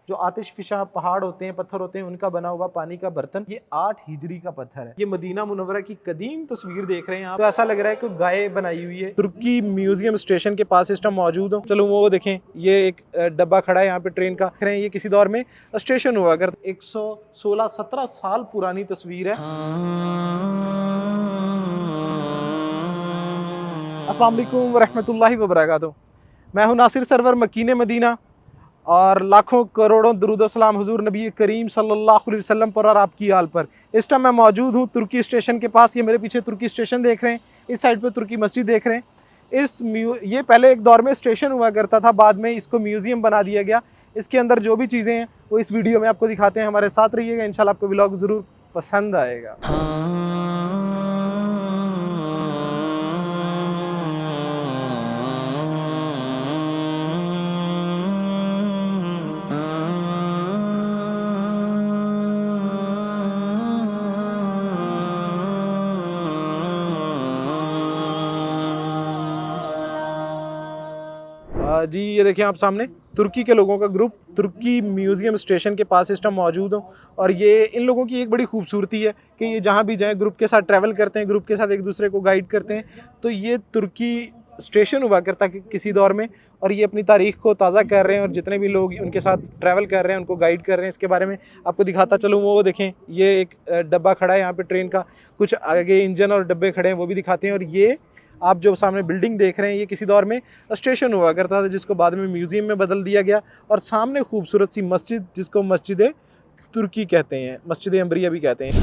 जो आतिश फिशा पहाड़ होते हैं, पत्थर होते हैं, उनका बना हुआ पानी का बर्तन। ये 8 हिजरी का पत्थर है। ये मदीना मुनव्वरा की कदीम तस्वीर देख रहे हैं आप, तो ऐसा लग रहा है कि गाय बनाई हुई है। तुर्की म्यूजियम स्टेशन के पास इस टाइम मौजूद हूँ। चलो वो देखें, ये एक डब्बा खड़ा है यहाँ पे ट्रेन का। ये किसी दौर में स्टेशन हुआ कर 116-17 साल पुरानी तस्वीर है। अस्सलाम वालेकुम वरहमतुल्लाहि वबरकातुहू। मैं हूँ नासिर सरवर, मकीने मदीना, और लाखों करोड़ों दरूद सलाम हुजूर नबी करीम सल्लल्लाहु अलैहि वसल्लम पर और आपकी आल पर। इस टाइम मैं मौजूद हूँ तुर्की स्टेशन के पास। ये मेरे पीछे तुर्की स्टेशन देख रहे हैं, इस साइड पे तुर्की मस्जिद देख रहे हैं। ये पहले एक दौर में स्टेशन हुआ करता था, बाद में इसको म्यूज़ियम बना दिया गया। इसके अंदर जो भी चीज़ें हैं वो इस वीडियो में आपको दिखाते हैं। हमारे साथ रहिएगा, इंशाल्लाह आपको व्लॉग ज़रूर पसंद आएगा। जी ये देखिए आप सामने तुर्की के लोगों का ग्रुप तुर्की म्यूज़ियम स्टेशन के पास इस टाइम मौजूद हूँ। और ये इन लोगों की एक बड़ी खूबसूरती है कि ये जहाँ भी जाएं ग्रुप के साथ ट्रैवल करते हैं, ग्रुप के साथ एक दूसरे को गाइड करते हैं। तो ये तुर्की स्टेशन हुआ करता किसी दौर में, और ये अपनी तारीख को ताज़ा कर रहे हैं, और जितने भी लोग उनके साथ ट्रैवल कर रहे हैं उनको गाइड कर रहे हैं। इसके बारे में आपको दिखाता चलूँ। वो देखें, ये एक डब्बा खड़ा है यहाँ पे ट्रेन का, कुछ आगे इंजन और डब्बे खड़े हैं वो भी दिखाते हैं। और ये आप जो सामने बिल्डिंग देख रहे हैं, ये किसी दौर में स्टेशन हुआ करता था, जिसको बाद में म्यूज़ियम में बदल दिया गया। और सामने खूबसूरत सी मस्जिद, जिसको मस्जिद तुर्की कहते हैं, मस्जिद अम्बरिया भी कहते हैं।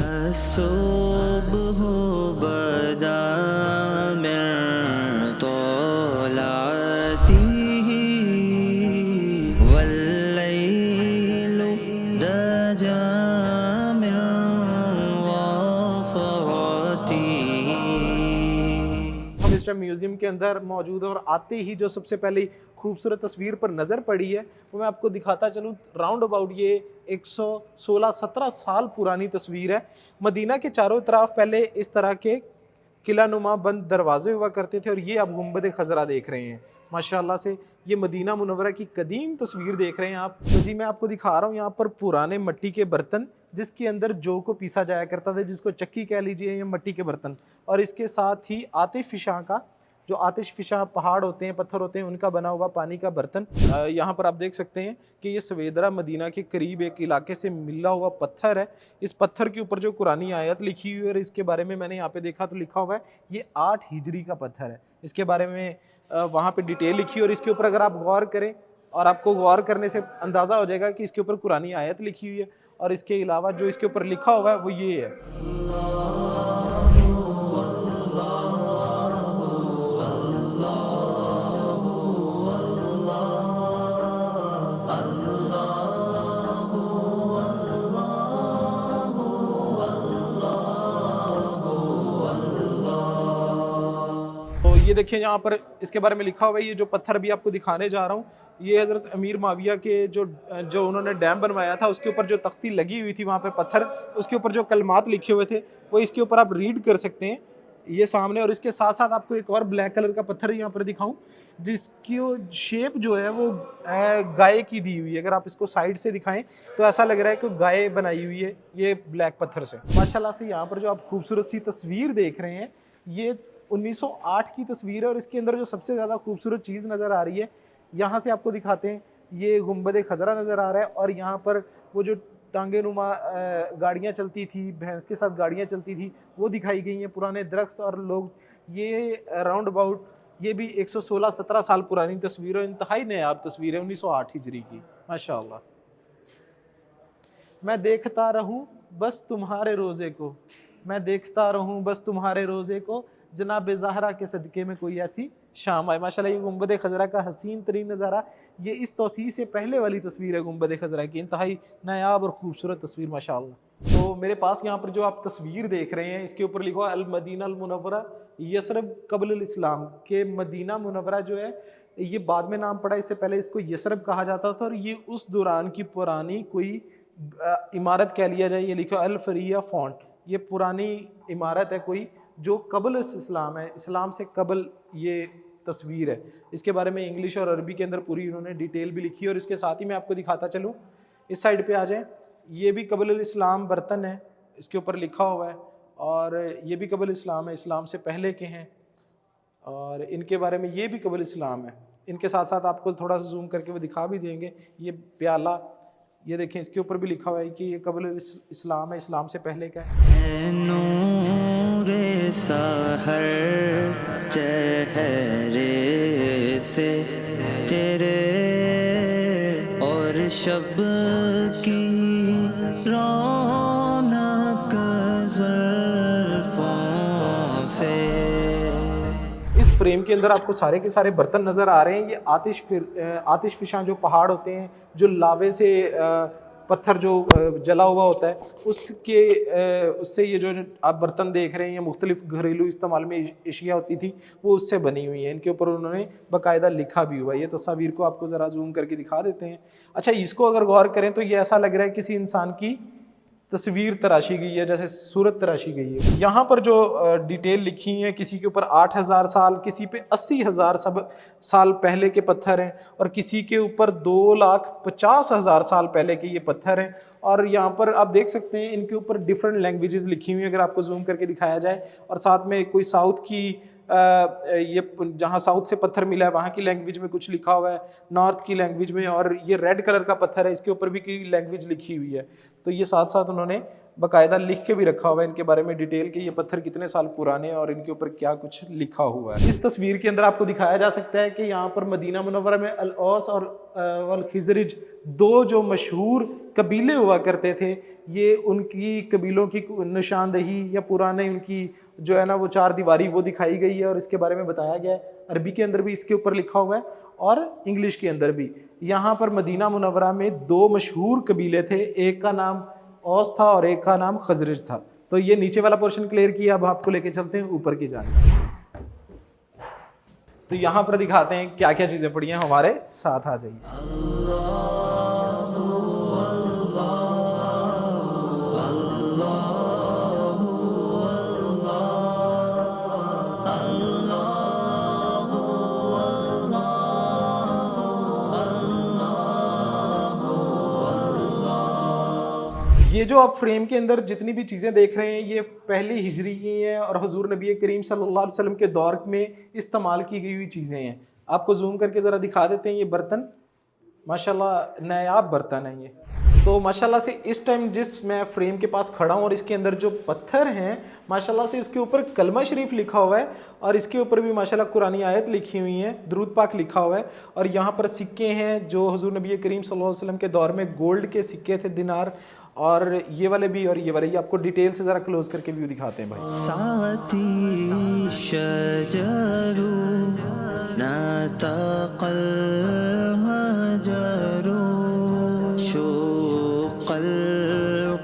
म्यूजियम के अंदर मौजूद है, और आते ही जो सबसे पहले खूबसूरत तस्वीर पर नज़र पड़ी है वो मैं आपको दिखाता चलूँ। राउंड अबाउट ये 116-17 साल पुरानी तस्वीर है। मदीना के चारों तरफ पहले इस तरह के किला नुमा बंद दरवाजे हुआ करते थे, और ये आप गुंबद खजरा देख रहे हैं। माशाल्लाह से ये मदीना मुनव्वरा की कदीम तस्वीर देख रहे हैं आप। तो जी मैं आपको दिखा रहा हूँ यहाँ पर पुराने मिट्टी के बर्तन, जिसके अंदर जौ को पीसा जाया करता था, जिसको चक्की कह लीजिए, या मिट्टी के बर्तन। और इसके साथ ही आतिश फिशा का, जो आतिश फिशा पहाड़ होते हैं, पत्थर होते हैं, उनका बना हुआ पानी का बर्तन। यहाँ पर आप देख सकते हैं कि ये सवेदरा मदीना के करीब एक इलाके से मिला हुआ पत्थर है। इस पत्थर के ऊपर जो कुरानी आयत लिखी हुई है, और इसके बारे में मैंने यहाँ पे देखा तो लिखा हुआ है ये 8 हिजरी का पत्थर है। इसके बारे में वहाँ पे डिटेल लिखी है, और इसके ऊपर अगर आप गौर करें, और आपको गौर करने से अंदाज़ा हो जाएगा कि इसके ऊपर कुरानी आयत लिखी हुई है। और इसके अलावा जो इसके ऊपर लिखा हुआ है वो ये है। ये देखिए यहाँ पर इसके बारे में लिखा हुआ है। ये जो पत्थर भी आपको दिखाने जा रहा हूँ, ये हज़रत अमीर माविया के जो उन्होंने डैम बनवाया था, उसके ऊपर जो तख्ती लगी हुई थी वहाँ पे पत्थर, उसके ऊपर जो कलमात लिखे हुए थे वो इसके ऊपर आप रीड कर सकते हैं, ये सामने। और इसके साथ साथ आपको एक और ब्लैक कलर का पत्थर यहाँ पर दिखाऊं, जिसकी शेप जो है वो गाय की दी हुई है। अगर आप इसको साइड से दिखाएं तो ऐसा लग रहा है कि गाय बनाई हुई है ये ब्लैक पत्थर से। माशाल्लाह से यहाँ पर जो आप खूबसूरत सी तस्वीर देख रहे हैं, ये 1908 की तस्वीर है। और इसके अंदर जो सबसे ज़्यादा खूबसूरत चीज़ नज़र आ रही है, यहाँ से आपको दिखाते हैं, ये गुंबद खजरा नज़र आ रहा है। और यहाँ पर वो जो टांगे नुमा गाड़ियाँ चलती थी, भैंस के साथ गाड़ियाँ चलती थी, वो दिखाई गई हैं, पुराने दरख्त और लोग। ये राउंड अबाउट ये भी 116-17 साल पुरानी तस्वीर है, इंतहाई नायाब तस्वीर है 1908 हिजरी की। माशाअल्लाह। मैं देखता रहूं बस तुम्हारे रोज़े को, मैं देखता रहूं बस तुम्हारे रोज़े को, जनाब ज़हरा के सदक़े में कोई ऐसी शाम आए। माशाल्लाह ये गुंबद खजरा का हसीन तरीन नज़ारा, ये इस तौसीह से पहले वाली तस्वीर है गुंबद खजरा की, इंतहाई नायाब और खूबसूरत तस्वीर माशाअल्लाह। तो मेरे पास यहाँ पर जो आप तस्वीर देख रहे हैं, इसके ऊपर लिखा अल मदीना अल मुनव्वरा यसरब क़ब्ल इस्लाम, के मदीना मुनव्वरा जो है ये बाद में नाम पड़ा, इससे पहले इसको यसरब कहा जाता था। और ये उस दौरान की पुरानी कोई इमारत कह लिया जाए। ये लिखा अल फरिया फ़ॉन्ट, ये पुरानी इमारत है कोई जो कबल इस्लाम है, इस्लाम से कबल ये तस्वीर है। इसके बारे में इंग्लिश और अरबी के अंदर पूरी उन्होंने डिटेल भी लिखी है। और इसके साथ ही मैं आपको दिखाता चलूँ, इस साइड पे आ जाए, ये भी कबल इस्लाम बर्तन है, इसके ऊपर लिखा हुआ है, और ये भी कबल इस्लाम है, इस्लाम से पहले के हैं, और इनके बारे में ये भी कबल इस्लाम है। इनके साथ साथ आपको थोड़ा सा जूम करके वो दिखा भी देंगे। ये प्याला, ये देखें, इसके ऊपर भी लिखा हुआ है कि ये कबल इस्लाम है, इस्लाम से पहले का है। नूरे सहर चेहरे से तेरे और शब की रौनक जुल्फों से। इस फ्रेम के अंदर आपको सारे के सारे बर्तन नज़र आ रहे हैं। ये आतिश फिशां जो पहाड़ होते हैं, जो लावे से पत्थर जो जला हुआ होता है, उससे ये जो आप बर्तन देख रहे हैं, ये मुख्तलिफ घरेलू इस्तेमाल में एशिया होती थी, वो उससे बनी हुई है। इनके ऊपर उन्होंने बाकायदा लिखा भी हुआ है। ये तस्वीर को आपको ज़रा जूम करके दिखा देते हैं। अच्छा, इसको अगर गौर करें तो ये ऐसा लग रहा है किसी इंसान की तस्वीर तराशी गई है, जैसे सूरत तराशी गई है। यहाँ पर जो डिटेल लिखी है, किसी के ऊपर 8,000 साल, किसी पे 80,000 साल पहले के पत्थर हैं, और किसी के ऊपर 2,50,000 साल पहले के ये पत्थर हैं। और यहाँ पर आप देख सकते हैं इनके ऊपर डिफरेंट लैंग्वेजेस लिखी हुई हैं, अगर आपको जूम करके दिखाया जाए। और साथ में कोई साउथ की ये जहाँ साउथ से पत्थर मिला है वहाँ की लैंग्वेज में कुछ लिखा हुआ है, नॉर्थ की लैंग्वेज में, और ये रेड कलर का पत्थर है, इसके ऊपर भी की लैंग्वेज लिखी हुई है। तो ये साथ साथ उन्होंने बाकायदा लिख के भी रखा हुआ है इनके बारे में डिटेल कि ये पत्थर कितने साल पुराने हैं और इनके ऊपर क्या कुछ लिखा हुआ है। इस तस्वीर के अंदर आपको दिखाया जा सकता है कि यहाँ पर मदीना मुनव्वरा में अल औस और अल खिजरज, दो जो मशहूर कबीले हुआ करते थे, ये उनकी कबीलों की निशानदही या पुराने उनकी जो है ना वो चार दीवारी वो दिखाई गई है, और इसके बारे में बताया गया है। अरबी के अंदर भी इसके ऊपर लिखा हुआ है और इंग्लिश के अंदर भी। यहाँ पर मदीना मुनव्वरा में दो मशहूर कबीले थे, एक का नाम औस था और एक का नाम खजरज था। तो ये नीचे वाला पोर्शन क्लियर किया, अब आपको लेके चलते हैं ऊपर की जानिब। तो यहाँ पर दिखाते हैं क्या क्या चीज़ें पड़ी हैं, हमारे साथ आ जाइए। ये जो आप फ्रेम के अंदर जितनी भी चीज़ें देख रहे हैं, ये पहली हिजरी की हैं और हुजूर नबी करीम सल्लल्लाहु अलैहि वसल्लम के दौर में इस्तेमाल की गई हुई चीज़ें हैं। आपको जूम करके ज़रा दिखा देते हैं। ये बर्तन माशाल्लाह नायाब बर्तन है ये। तो माशाल्लाह से इस टाइम जिस मैं फ्रेम के पास खड़ा हूँ और इसके अंदर जो पत्थर हैं, माशाल्लाह से इसके ऊपर कलमा शरीफ लिखा हुआ है, और इसके ऊपर भी माशाल्लाह कुरानी आयत लिखी हुई है, दुरूद पाक लिखा हुआ है। और यहाँ पर सिक्के हैं जो हुजूर नबी करीम सल्लल्लाहु अलैहि वसल्लम के दौर में गोल्ड के सिक्के थे, दिनार, और ये वाले भी और ये वाले। ये आपको डिटेल से ज़रा क्लोज करके व्यू दिखाते हैं भाई। साती शजरू नतक़ल हजरू शुक़ल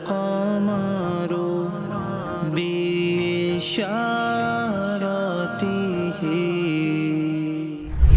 क़मरू बिशारतिही।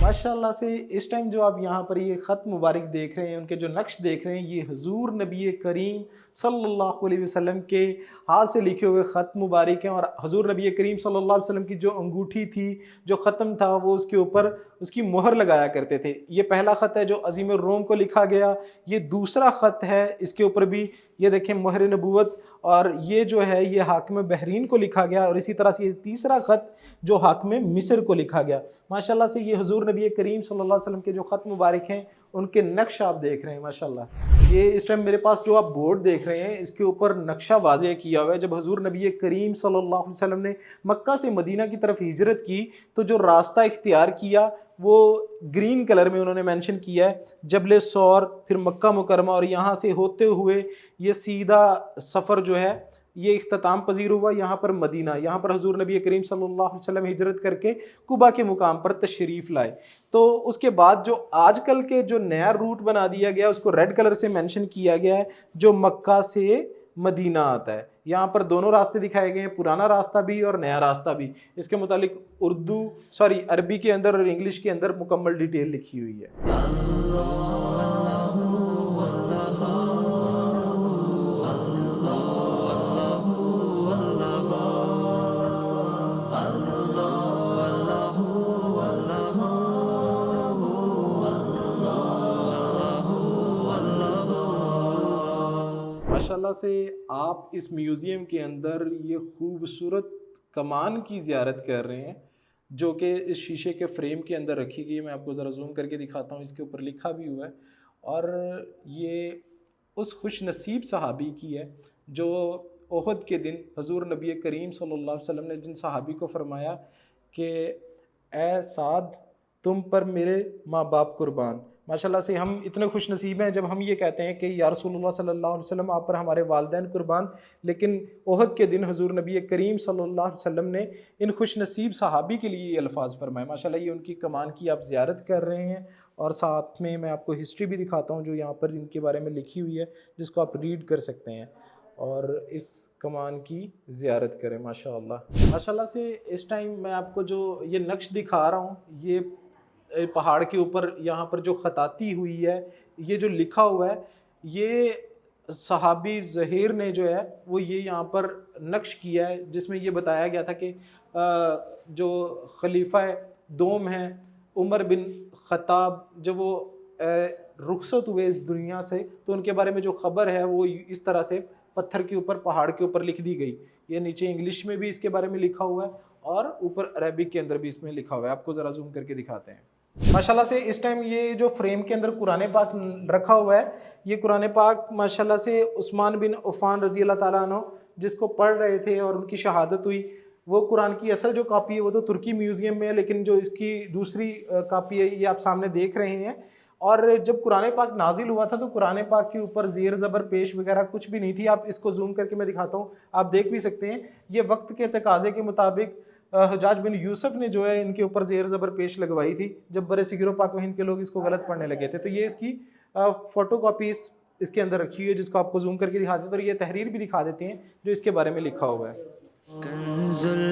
माशाल्लाह से इस टाइम जो आप यहाँ पर ये ख़त मुबारक देख रहे हैं, उनके जो नक्श देख रहे हैं, ये हुजूर नबी करीम सल्लल्लाहु अलैहि वसल्लम के हाथ से लिखे हुए ख़त मुबारक हैं। और हुजूर नबी करीम सल्लल्लाहु अलैहि वसल्लम की जो अंगूठी थी, जो ख़त्म था, वो उसके ऊपर उसकी मोहर लगाया करते थे। ये पहला ख़त है जो अज़ीम रोम को लिखा गया। ये दूसरा ख़त है, इसके ऊपर भी ये देखें मोहर नबूवत, और ये जो है ये हाकिम बहरीन को लिखा गया। और इसी तरह से ये तीसरा ख़त जो हाकिम मिस्र को लिखा गया। माशाल्लाह से ये हुजूर नबी करीम सल्लल्लाहु अलैहि वसल्लम के जो ख़त मुबारक हैं, उनके नक्श आप देख रहे हैं माशाल्लाह। ये इस टाइम मेरे पास जो आप बोर्ड देख रहे हैं, इसके ऊपर नक्शा वाज़ेह किया हुआ है। जब हुजूर नबी करीम सल्लल्लाहु अलैहि वसल्लम ने मक्का से मदीना की तरफ हिजरत की, तो जो रास्ता इख्तियार किया वो ग्रीन कलर में उन्होंने मेंशन किया है, जबल सौर, फिर मक्का मुकरमा, और यहाँ से होते हुए ये सीधा सफ़र जो है ये इख्तिताम पजीर हुआ यहाँ पर मदीना। यहाँ पर हुजूर नबी करीम सल्लल्लाहु अलैहि वसल्लम हिजरत करके कुबा के मुकाम पर तशरीफ़ लाए। तो उसके बाद जो आजकल के जो नया रूट बना दिया गया, उसको रेड कलर से मेंशन किया गया है, जो मक्का से मदीना आता है। यहाँ पर दोनों रास्ते दिखाए गए हैं, पुराना रास्ता भी और नया रास्ता भी। इसके मुतालिक अरबी के अंदर और इंग्लिश के अंदर मुकम्मल डिटेल लिखी हुई है। माशाल्लाह से आप इस म्यूज़ियम के अंदर ये खूबसूरत कमान की ज़ियारत कर रहे हैं, जो कि इस शीशे के फ्रेम के अंदर रखी गई है। मैं आपको ज़रा जूम करके दिखाता हूँ, इसके ऊपर लिखा भी हुआ है। और ये उस खुश नसीब सहाबी की है जो ओहद के दिन हजूर नबी करीम सल्लल्लाहु अलैहि वसल्लम ने जिन सहाबी को फरमाया कि ए साद, तुम पर मेरे माँ बाप कुर्बान। माशाल्लाह से हम इतने खुश नसीब हैं जब हम ये कहते हैं कि या रसूलुल्लाह सल्लल्लाहु अलैहि वसल्लम, आप पर हमारे वालिदैन कुर्बान। लेकिन ओहद के दिन हुजूर नबी करीम सल्लल्लाहु अलैहि वसल्लम ने इन खुश नसीब सहाबी के लिए ये अल्फाज फरमाए। माशाल्लाह ये उनकी कमान की आप ज़ियारत कर रहे हैं, और साथ में मैं आपको हिस्ट्री भी दिखाता हूँ जो यहाँ पर इनके बारे में लिखी हुई है, जिसको आप रीड कर सकते हैं और इस कमान की ज़ियारत करें। माशाल्लाह माशाल्लाह से इस टाइम मैं आपको जो ये नक्श दिखा रहा हूँ, ये पहाड़ के ऊपर यहाँ पर जो खताती हुई है, ये जो लिखा हुआ है, ये सहाबी ज़हीर ने जो है वो ये यहाँ पर नक्श किया है, जिसमें ये बताया गया था कि जो खलीफा दोम हैं उमर बिन ख़त्ताब, जब वो रुखसत हुए इस दुनिया से, तो उनके बारे में जो ख़बर है वो इस तरह से पत्थर के ऊपर, पहाड़ के ऊपर लिख दी गई। ये नीचे इंग्लिश में भी इसके बारे में लिखा हुआ है और ऊपर अरबिक के अंदर भी इसमें लिखा हुआ है। आपको ज़रा जूम करके दिखाते हैं। माशाल्लाह से इस टाइम ये जो फ्रेम के अंदर कुरान पाक रखा हुआ है, ये कुरान पाक माशाल्लाह से उस्मान बिन अफ़्फ़ान रज़ी अल्लाह ताला अन्हु जिसको पढ़ रहे थे और उनकी शहादत हुई, वो कुरान की असल जो कापी है वो तो तुर्की म्यूज़ियम में है, लेकिन जो इसकी दूसरी कापी है ये आप सामने देख रहे हैं। और जब कुरान पाक नाजिल हुआ था तो कुरान पाक के ऊपर ज़ेर ज़बर पेश वगैरह कुछ भी नहीं थी। आप इसको जूम करके मैं दिखाता हूँ, आप देख भी सकते हैं। ये वक्त के तकाज़े के मुताबिक हज्जाज बिन यूसुफ ने जो है इनके ऊपर ज़ेर ज़बर पेश लगवाई थी, जब बरे सिगरो पाक हिंद के लोग इसको गलत पढ़ने लगे थे। तो ये इसकी फ़ोटो कापी इसके अंदर रखी हुई है, जिसको आपको जूम करके दिखा देते हैं और ये तहरीर भी दिखा देते हैं जो इसके बारे में लिखा हुआ है। कंजुल